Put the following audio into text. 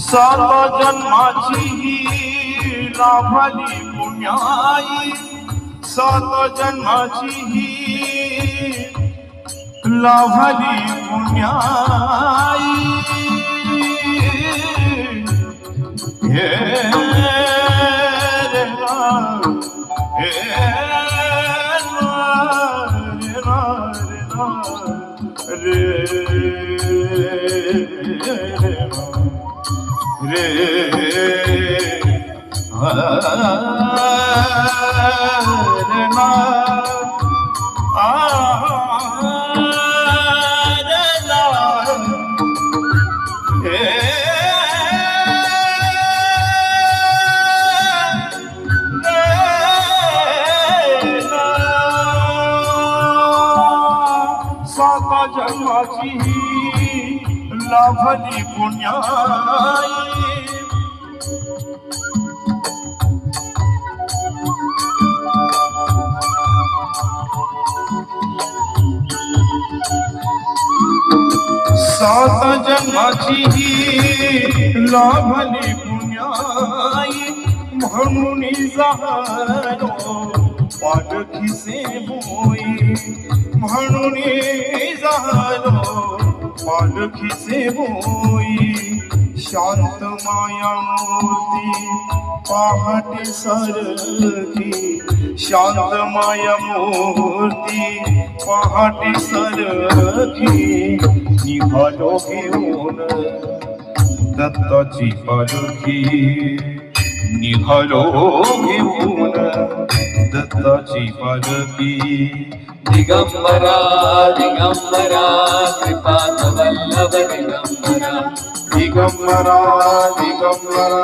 सात जन्माची ही लाभली पुण्याई, सात जन्माची ही लाभली पुण्याई। हे रे राम, हे रे सात जन्माची लाभली पुण्याई। सात जन्माची लाभली पुण्याई, म्हणून झालो पालखीचे बोई, म्हणून झालो पालखीचे बोई। शांत माया मूर्ती पहाटे सरकी, शांत माया मूर्ती पहाटे सरकी। निघालो घेऊन दत्ताची पालखी, निघालो घेऊन दत्ताची पालखी। दिगंबरा दिगंबरा श्रीपाद वल्लभ दिगंबरा, दिगंबरा दिगंबरा